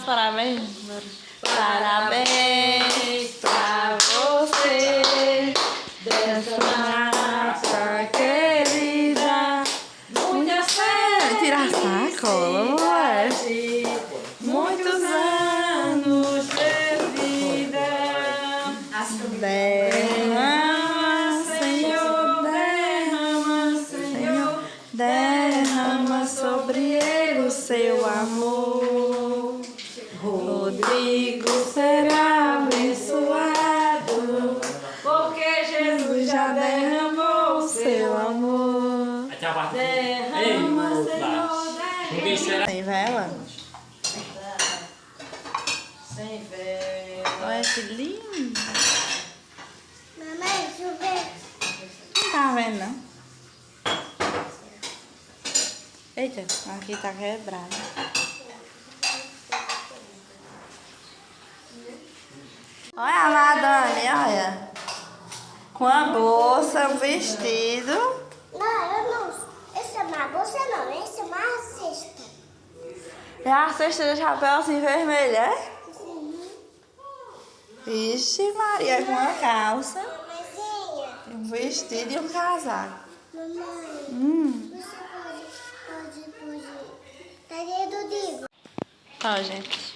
Parabéns. Parabéns pra você, dessa data querida. Muitas felicidades. Tirar a sacola, mulher. Muitos anos de vida. Derrama, Senhor, derrama, Senhor. Derrama sobre ele o seu amor. Rodrigo será abençoado, porque Jesus já derramou o seu amor. Derrama, Senhor, derrama. Sem vela? Sem vela. Olha que lindo. Mamãe, deixa eu ver. Não tá vendo, não? Eita, aqui tá quebrado. Olha a Madame, olha. Com a bolsa, um vestido. Não, eu não. Essa é uma bolsa, não. Essa é uma cesta. E a cesta de chapéu assim vermelha, é? Sim. Vixe, Maria, com uma calça, Mamãezinha. um vestido e um casaco. Mamãe. Você pode. Cadê do Digo? Ó, gente.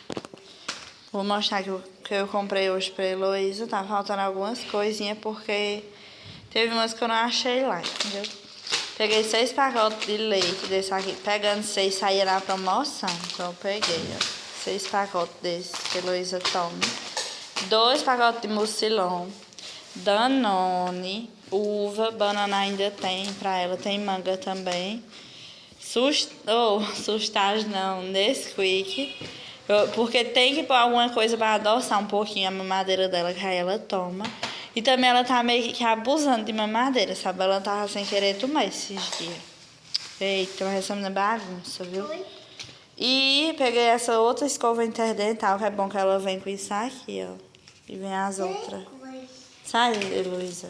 Vou mostrar que eu comprei hoje pra Heloísa. Tá faltando algumas coisinhas porque teve umas que eu não achei lá, entendeu? Peguei 6 pacotes de leite desse aqui. Pegando 6 saía na promoção. Então eu peguei, ó. 6 pacotes desses que a Heloísa toma. 2 pacotes de mucilon. Danone. Uva. Banana ainda tem pra ela. Tem manga também. Sustagem não. Nesquik. Porque tem que pôr alguma coisa para adoçar um pouquinho a mamadeira dela, que aí ela toma. E também ela tá meio que abusando de mamadeira, sabe? Ela tava sem querer tomar esses dias. Eita, mas essa menina é bagunça, viu? Oi? E peguei essa outra escova interdental, que é bom que ela vem com isso aqui, ó. E vem as outras. Sai, Heloísa.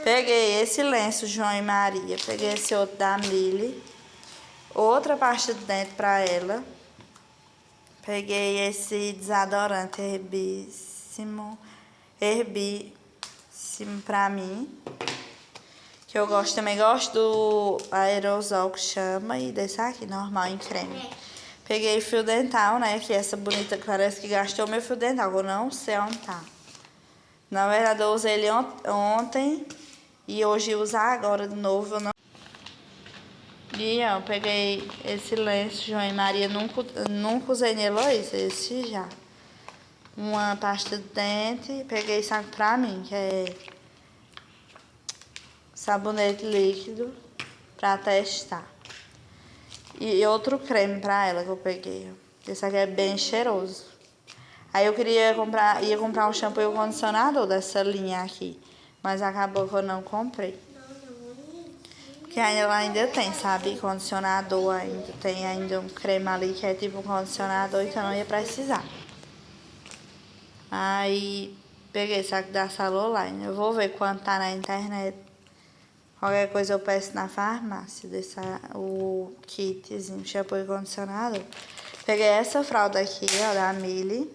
Peguei esse lenço João e Maria. Peguei esse outro da Mili. Outra pasta de dente pra ela. Peguei esse desodorante herbíssimo pra mim. Que eu gosto, também gosto do aerosol que chama e desse aqui, normal, em creme. Peguei fio dental, né, que essa bonita que parece que gastou meu fio dental, eu não sei onde tá. Na verdade eu usei ele ontem e hoje usar agora de novo, eu não... E ó, eu peguei esse lenço João e Maria, nunca usei nele, esse já. Uma pasta de dente, peguei isso aqui pra mim, que é sabonete líquido pra testar. E outro creme pra ela que eu peguei, ó. Esse aqui é bem cheiroso. Aí eu ia comprar um shampoo e um condicionador dessa linha aqui, mas acabou que eu não comprei. Porque ela ainda tem, sabe, condicionador ainda. Tem ainda um creme ali que é tipo um condicionador, então não ia precisar. Aí, peguei esse aqui da Saloline. Eu vou ver quanto tá na internet. Qualquer coisa eu peço na farmácia, o kitzinho, shampoo e condicionador. Peguei essa fralda aqui, ó, da Mili.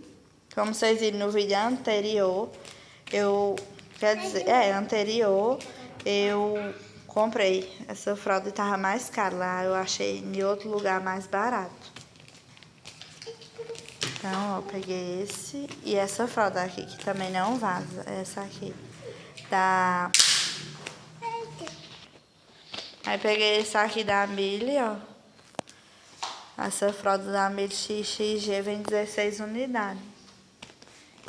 Como vocês viram no vídeo anterior, eu comprei essa fralda e tava mais cara. Lá eu achei em outro lugar mais barato. Então, ó, peguei esse e essa fralda aqui, que também não vaza. Essa aqui. Aí peguei esse aqui da Mili, ó. Essa fralda da Mili XXG vem 16 unidades.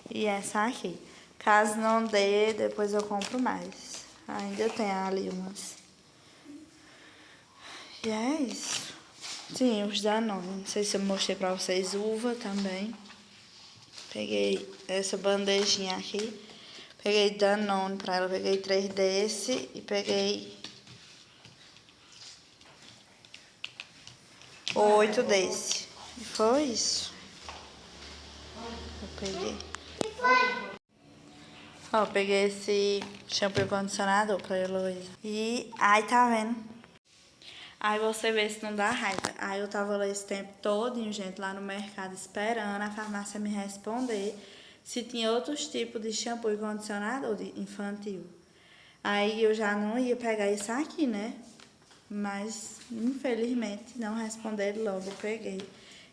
E essa aqui. Caso não dê, depois eu compro mais. Ainda tem ali umas. E é isso. Sim, os Danone. Não sei se eu mostrei pra vocês. Uva também. Peguei essa bandejinha aqui. Peguei Danone pra ela. Peguei 3 desse. E peguei 8 desse. E foi isso. Eu peguei. Ó, peguei esse shampoo e condicionador pra Heloísa. E, ai, tá vendo? Aí você vê se não dá raiva. Aí eu tava lá esse tempo todinho, gente, lá no mercado, esperando a farmácia me responder se tinha outros tipos de shampoo e condicionador infantil. Aí eu já não ia pegar isso aqui, né? Mas, infelizmente, não responderam logo, eu peguei.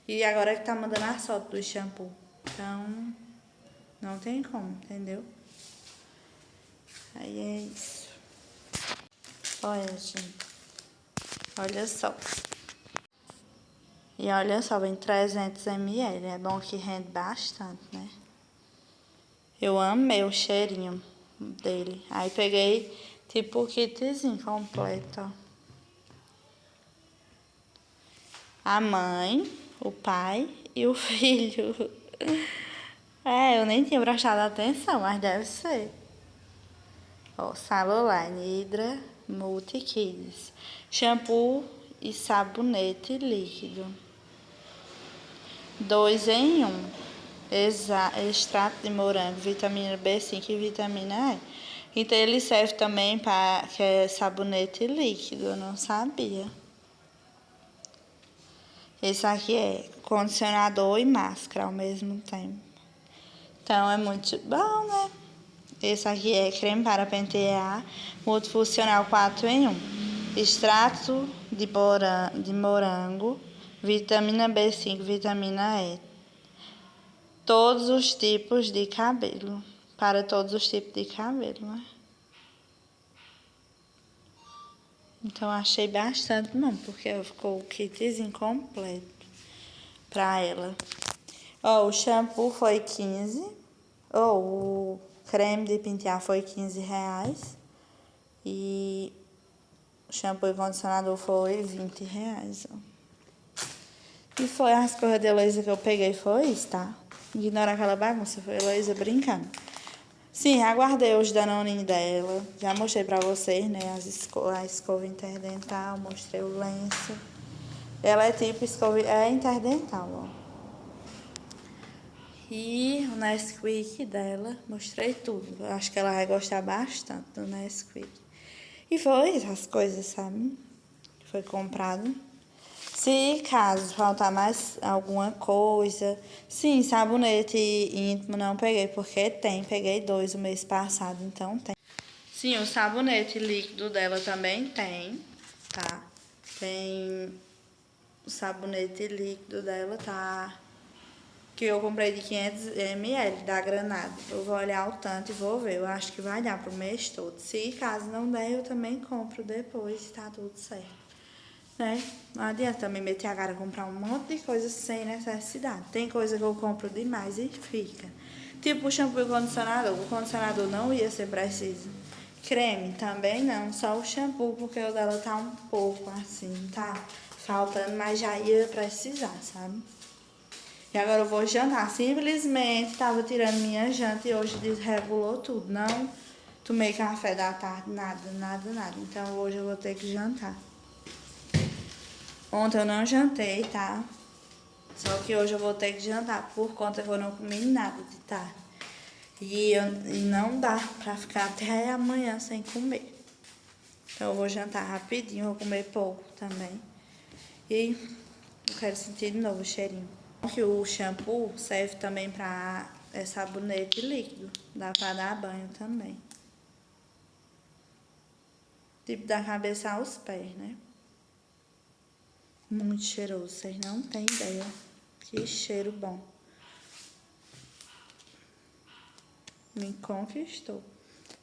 E agora que tá mandando a foto do shampoo. Então, não tem como, entendeu? Aí é isso. Olha, gente. Olha só. E olha só, vem 300 ml. É bom que rende bastante, né? Eu amei o cheirinho dele. Aí peguei tipo o kitzinho completo, ó. A mãe, o pai e o filho. É, eu nem tinha prestado atenção, mas deve ser. Ó, Saloline Hydra Multi Kids. Shampoo e sabonete líquido. 2 em 1. Extrato de morango, vitamina B5 e vitamina E. Então ele serve também para que é sabonete líquido, eu não sabia. Esse aqui é condicionador e máscara ao mesmo tempo. Então é muito bom, né? Esse aqui é creme para pentear, multifuncional 4 em 1. Extrato de morango, vitamina B5, vitamina E. Todos os tipos de cabelo. Para todos os tipos de cabelo, né? Então achei bastante bom, porque ficou o kitzinho completo pra ela. Ó, o shampoo foi 15. Ó, o creme de pentear foi 15 reais. E o shampoo e condicionador foi 20 reais, ó. E foi as coisas de Heloísa que eu peguei, foi isso, tá? Ignora aquela bagunça, foi a Heloísa brincando. Sim, aguardei os danoninhos dela. Já mostrei pra vocês, né? A escova interdental, mostrei o lenço. Ela é tipo escova, é interdental, ó. E o Nesquik dela, mostrei tudo. Eu acho que ela vai gostar bastante do Nesquik. E foi as coisas, sabe? Foi comprado. Se caso faltar mais alguma coisa, sim, sabonete íntimo não peguei, porque peguei 2 o mês passado, então tem. Sim, o sabonete líquido dela também tem, tá? Tem o sabonete líquido dela, tá? Que eu comprei de 500 ml da Granada. Eu vou olhar o tanto e vou ver, eu acho que vai dar pro mês todo. Se caso não der, eu também compro depois, tá tudo certo. Né? Não adianta também meter a cara comprar um monte de coisa sem necessidade. Tem coisa que eu compro demais e fica. Tipo o shampoo e o condicionador. O condicionador não ia ser preciso. Creme também não, só o shampoo, porque o dela tá um pouco assim, tá faltando, mas já ia precisar, sabe? E agora eu vou jantar. Simplesmente tava tirando minha janta e hoje desregulou tudo. Não tomei café da tarde, nada, nada, nada. Então hoje eu vou ter que jantar. Ontem eu não jantei, tá? Só que hoje eu vou ter que jantar por conta que eu não comi nada de tarde. E não dá pra ficar até amanhã sem comer. Então eu vou jantar rapidinho, vou comer pouco também. E eu quero sentir de novo o cheirinho. Que o shampoo serve também pra sabonete líquido. Dá pra dar banho também. Tipo da cabeça aos pés, né? Muito cheiroso, vocês não têm ideia. Que cheiro bom. Me conquistou.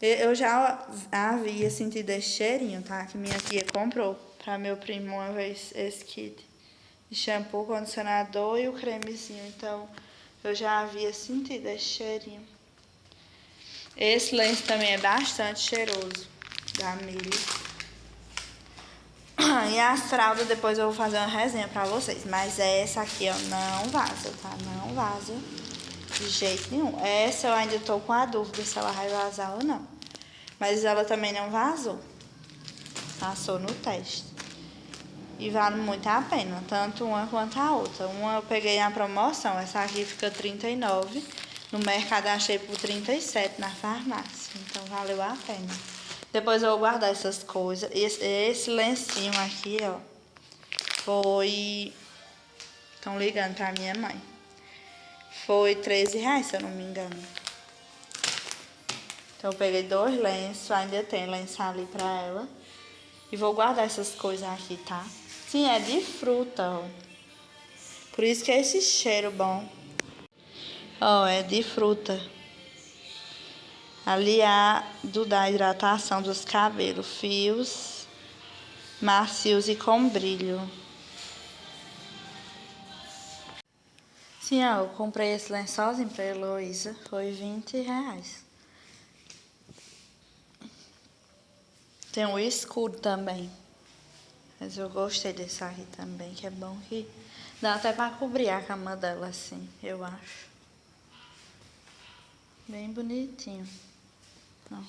Eu já havia sentido esse cheirinho, tá? Que minha tia comprou pra meu primo uma vez esse kit de shampoo, condicionador e o cremezinho. Então, eu já havia sentido esse cheirinho. Esse lenço também é bastante cheiroso, da Milly. E as fraldas, depois eu vou fazer uma resenha pra vocês. Mas essa aqui, ó, não vaza, tá? Não vaza de jeito nenhum. Essa eu ainda tô com a dúvida se ela vai vazar ou não. Mas ela também não vazou. Passou no teste. E vale muito a pena, tanto uma quanto a outra. Uma eu peguei na promoção, essa aqui fica 39. No mercado achei por 37 na farmácia. Então valeu a pena. Depois eu vou guardar essas coisas. Esse lencinho aqui, ó. foi... Estão ligando pra minha mãe. Foi R$13, se eu não me engano. Então eu peguei 2 lenços, ainda tem lenço ali pra ela. E vou guardar essas coisas aqui, tá? Sim, é de fruta, ó. Por isso que é esse cheiro bom. Ó, é de fruta. Aliado da hidratação dos cabelos. Fios macios e com brilho. Sim, ó, eu comprei esse lençolzinho pra Heloísa. Foi R$20. Tem um escuro também. Mas eu gostei desse aqui também, que é bom que dá até pra cobrir a cama dela assim, eu acho. Bem bonitinho. Ó.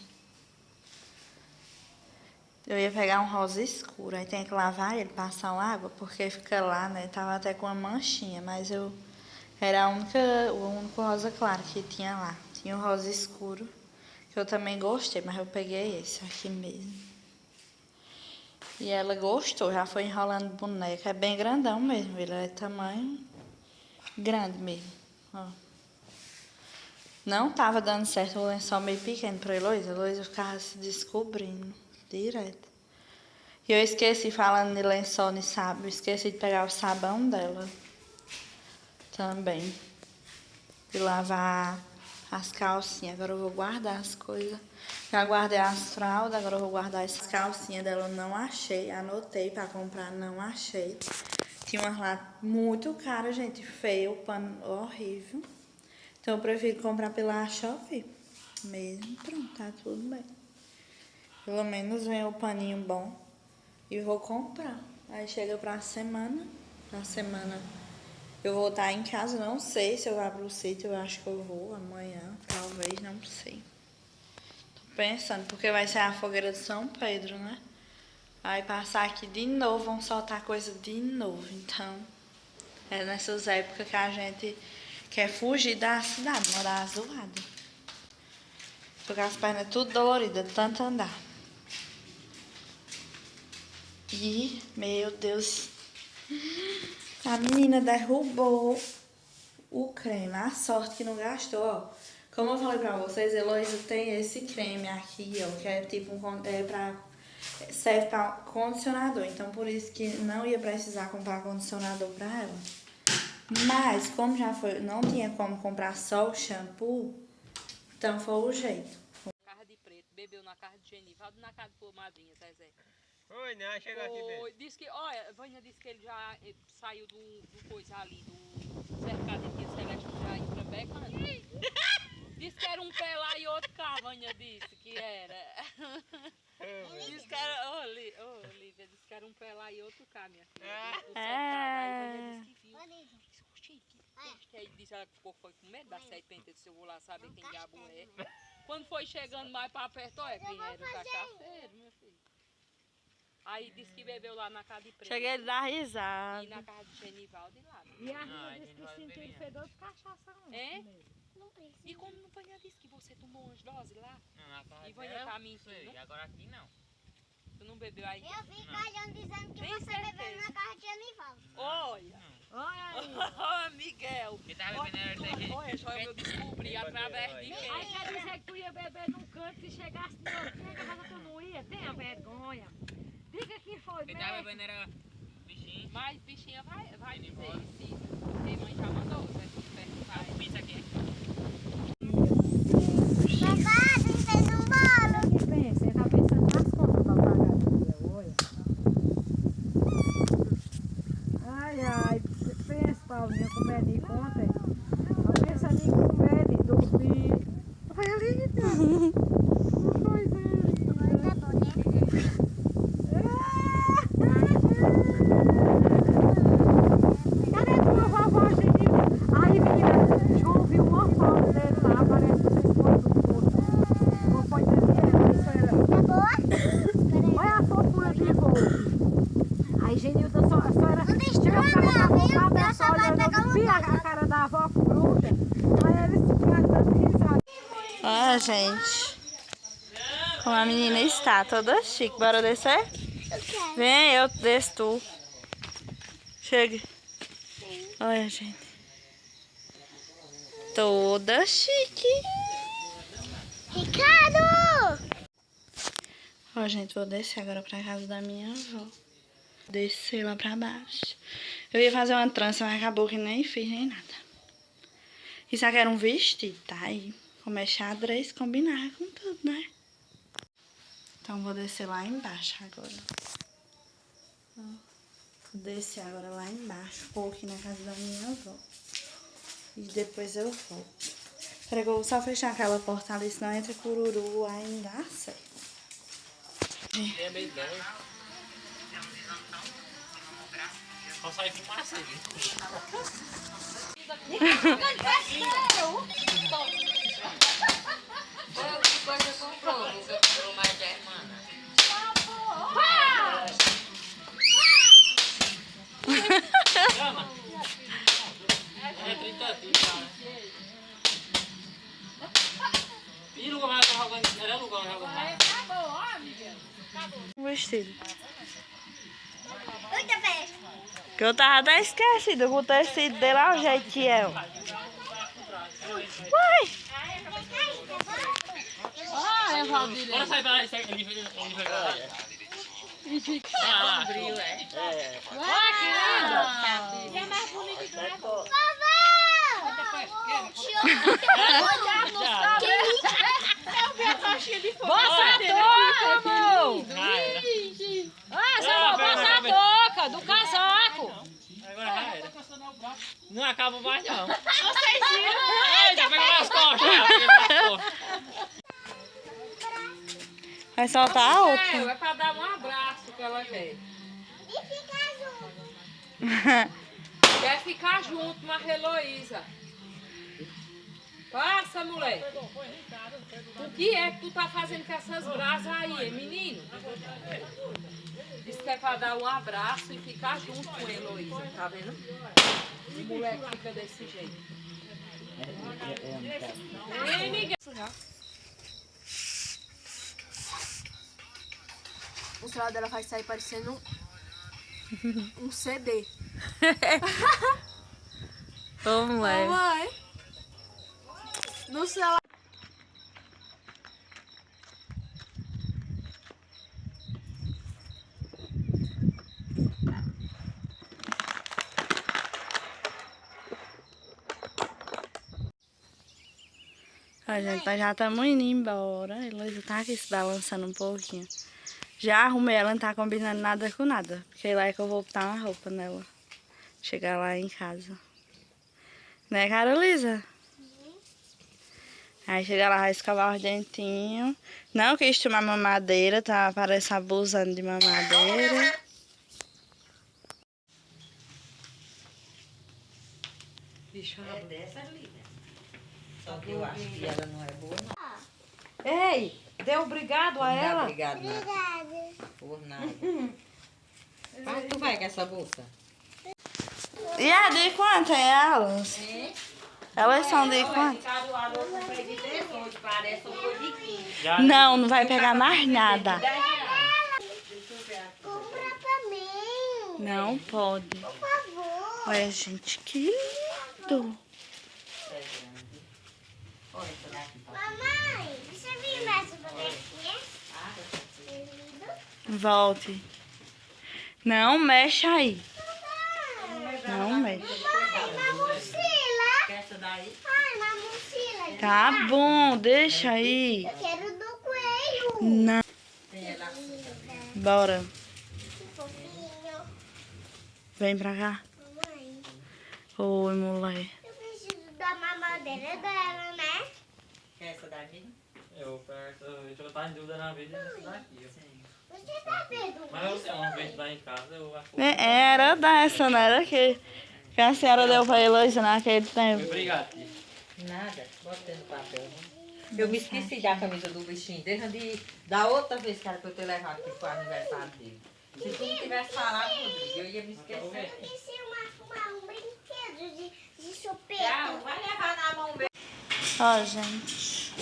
Eu ia pegar um rosa escuro, aí tem que lavar ele, passar uma água, porque fica lá, né? Tava até com uma manchinha, mas eu... Era o único rosa claro que tinha lá. Tinha o rosa escuro, que eu também gostei, mas eu peguei esse aqui mesmo. E ela gostou, já foi enrolando boneco. É bem grandão mesmo, ele é tamanho grande mesmo, ó. Não tava dando certo o lençol meio pequeno pra Heloísa. A Heloísa ficava se descobrindo direto. E eu esqueci, falando de lençol de sabão, esqueci de pegar o sabão dela também. De lavar as calcinhas. Agora eu vou guardar as coisas. Já guardei as fraldas, agora eu vou guardar essas calcinhas dela. Eu não achei, anotei pra comprar, não achei. Tinha umas lá muito caras, gente, feio, pano horrível. Então eu prefiro comprar pela Shopee mesmo. Pronto, tá tudo bem. Pelo menos vem o paninho bom. E vou comprar. Aí chega pra semana. Na semana eu vou estar em casa. Não sei se eu vou pro sítio. Eu acho que eu vou amanhã. Talvez, não sei. Tô pensando, porque vai ser a fogueira de São Pedro, né? Aí passar aqui de novo, vão soltar coisa de novo. Então, é nessas épocas que a gente quer fugir da cidade, morar zoada. Tô com as pernas tudo doloridas, de tanto andar. E, meu Deus, a menina derrubou o creme. A sorte que não gastou, ó. Como eu falei pra vocês, Heloísa tem esse creme aqui, ó, que é tipo serve pra condicionador. Então, por isso que não ia precisar comprar condicionador pra ela. Mas, como já foi, não tinha como comprar só o shampoo, então foi o jeito. Carro de preto, bebeu na casa de Genivaldo, na casa de tua madrinha, Zezé. Foi, né? Chegou aqui dentro. Disse que, olha, Vânia disse que ele já saiu do coisa ali, do cercado aqui, Celeste já indo pra Beca. Disse que era um pé lá e outro cá, Vânia disse que era. Disse que era, Olivia, disse que era um pé lá e outro cá, minha filha. Do cercado, aí Vânia disse que viu. Disse, oxi, que aí disse ela que ficou foi com medo da serpente, disse, eu vou lá saber quem diabo é. Quando foi chegando mais pra perto, olha quem era o cachaceiro, minha filha. Aí disse que bebeu lá na casa de preto. Cheguei a dar risada. E na casa de Genivaldo e lá. E a Rita disse que sentiu fedor de cachaça ontem. É? Não precisa. E como Vânia disse que você tomou umas doses lá? Não, na casa E Vânia dela, tá sei, mentindo? agora aqui não. Tu não bebeu aí? Eu vi Calhão dizendo que Tem você certeza? bebeu na casa de Anivaldo. Olha! Olha aí. Olha, Miguel! Quem tava bebendo era da gente. Olha, só eu descobri através de Aí quem? quer dizer que tu ia beber num canto e chegasse no outro dia, mas tu não ia? Tenha vergonha. Diga que foi Quem tava mesmo. bebendo era bichinho. Mas bichinha vai dizer embora. se porque mãe já mandou você perguntar. Isso aqui. Papai, tu fez um bolo. Que pensa, ele tá pensando nas contas pra pagar do dia, olha. Ai, ai, pensa, Paulinha, com medo de conta. Tá pensando em comer, de dormir. Olha ali, coisa linda. Coisa bonita. Cadê tua vovó, Genil? Aí, menina, João viu uma foto dele lá, parece que vocês foram do curso. Não foi Daniela, isso era. Tá boa? Olha a fofura de voo. Aí, Genilda só era. Não destrua, Chega a não, viu? voltada, Eu só só vai olhando, pegar eu uma vi a coisa. cara da avó bruta. Aí eles ficaram dando risada. Ah, gente. Como a menina está, toda chique. Bora descer? Eu quero. Vem, eu desço tu. Chega. Olha, gente. Toda chique. Ricardo! Ó, gente, vou descer agora pra casa da minha avó. Descer lá pra baixo. Eu ia fazer uma trança, mas acabou que nem fiz, nem nada. Isso aqui era um vestido, tá aí. Como é xadrez, combinar com tudo, né? Então, vou descer lá embaixo agora. Ó, vou descer agora lá embaixo. Vou aqui na casa da minha avó. E depois eu volto. Peraí, eu vou só fechar aquela porta ali, senão entra cururu, aí não dá certo. É bem bem. Só sai fumaça ali. Coisa comprou, você comprou mais de hermana. Chama. É 30 cara. E lugar mais jogando, era lugar mais jogando. Um vestido. Muita festa. Que eu tava até esquecida com o tecido dele, olha o jeito que é. Uai! Ah, é Valdir. Bora sair pra lá, ele vai pra lá. Ah, lá. Ah, que lindo. É mais bonito que o Vovó! Bota a touca, amor! Ah, Zé, bota a touca do casaco! Agora já era. Não acaba mais não. Vocês viram? Eita, pega nas costas. Pega nas costas. Vai soltar a outra. É pra dar um abraço que ela quer. E ficar junto. Quer ficar junto, Maria Heloísa. Passa, moleque. O que é que tu tá fazendo com essas brasas aí, hein, menino? Diz que é pra dar um abraço e ficar junto com a Heloísa, tá vendo? O moleque fica desse jeito. Ei, Miguel. O celular dela vai sair parecendo um CD. Ô, moleque. Mamãe. No celular. Ó, gente, nós já estamos indo embora. A Heloísa tá aqui se balançando um pouquinho. Já arrumei ela, não tá combinando nada com nada. Porque lá é que eu vou botar uma roupa nela. Chegar lá em casa. Né, Carolisa? Aí chega lá, vai escovar os dentinhos. Não quis tomar mamadeira, tá? Parece abusando de mamadeira. É dessa ali, né? Só que eu acho que ela não é boa, não. Ei, dê obrigado a Não dá ela. obrigado, não. Obrigada. Por nada. Mas tu vai com essa bolsa? E a de quanto é elas? Elas são de quanto? Parece um foi de 15. Não, não vai pegar mais nada. Compra pra mim. Não pode. Por favor. Olha, gente, que lindo. Mamãe, você viu mais uma bonequinha? Volte. Não mexe aí. Não mexe. Mãe, na mochila. Essa daí? Ai, na mochila. Tá bom, deixa aí. Eu quero do coelho. Não. Bora. Que fofinho. Vem pra cá. Mamãe, Oi, moleque. eu preciso da mamadeira dela, né? Quer essa daqui? Eu tá em dúvida na vida dessa daqui. Você tá vendo Mas isso? eu uma vez lá em casa, eu acho Era dessa, não era que a senhora deu pra Heloísa naquele tempo. Obrigado, tia. Nada. Bota no papel. Eu me esqueci da camisa do bichinho. Da outra vez que era pra eu ter levado aqui pro aniversário dele. Se tu não tivesse falado, Rodrigo, eu ia me Eu esquecer. esqueci um brinquedo de Tchau, chupeta. vai levar na mão mesmo. Ó, gente.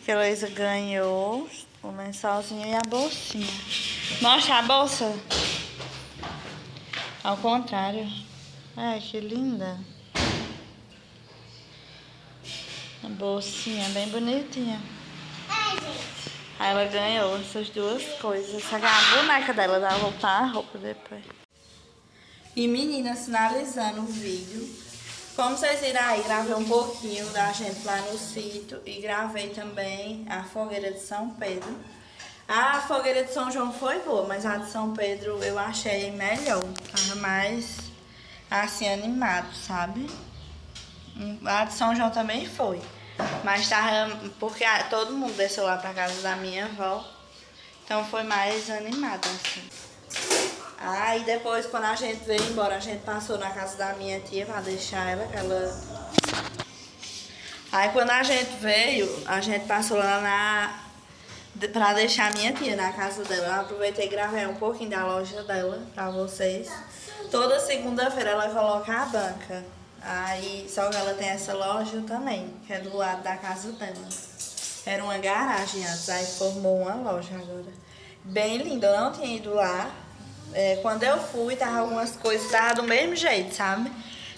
Que a Heloísa ganhou o lençolzinho e a bolsinha. Mostra a bolsa. Ao contrário. Ai, que linda. A bolsinha bem bonitinha. Aí ela ganhou essas duas coisas. Só que a boneca dela vai voltar a roupa depois. E meninas, finalizando o vídeo. Como vocês viram aí, gravei um pouquinho da gente lá no sítio. E gravei também a fogueira de São Pedro. A fogueira de São João foi boa, mas a de São Pedro eu achei melhor. Tava mais assim animado, sabe? A de São João também foi. Mas tava, porque todo mundo desceu lá pra casa da minha avó. Então foi mais animado, assim. Aí depois, quando a gente veio embora, a gente passou na casa da minha tia pra deixar ela, que ela... Aí quando a gente veio, a gente passou lá pra deixar a minha tia na casa dela. Eu aproveitei e gravei um pouquinho da loja dela pra vocês. Toda segunda-feira ela coloca a banca. Aí, só que ela tem essa loja também, que é do lado da casa dela. Era uma garagem antes, aí formou uma loja agora. Bem linda, eu não tinha ido lá. Quando eu fui, tava algumas coisas, tava do mesmo jeito, sabe?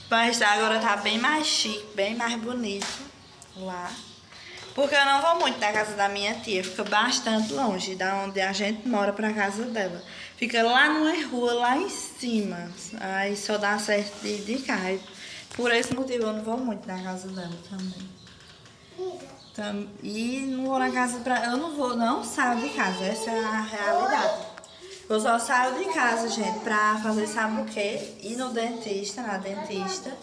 Mas agora tá bem mais chique, bem mais bonito lá. Porque eu não vou muito na casa da minha tia, fica bastante longe da onde a gente mora pra casa dela. Fica lá numa rua, lá em cima. Aí só dá certo de ir de carro. Por esse motivo eu não vou muito na casa dela também. E não vou na casa eu não saio de casa, essa é a realidade. Eu só saio de casa, gente, pra fazer sabe o quê? Ir no dentista, na dentista.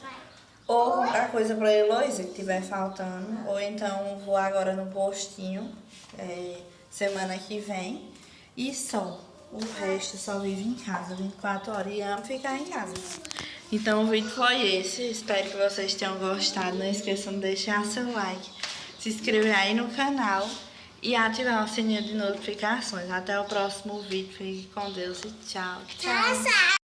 Ou comprar coisa pra Heloísa que tiver faltando. Ou então vou agora no postinho, semana que vem. E só. O resto só vive em casa, 24 horas. E amo ficar em casa. Então o vídeo foi esse. Espero que vocês tenham gostado. Não esqueçam de deixar seu like, se inscrever aí no canal e ativar o sininho de notificações. Até o próximo vídeo. Fique com Deus e tchau. Tchau.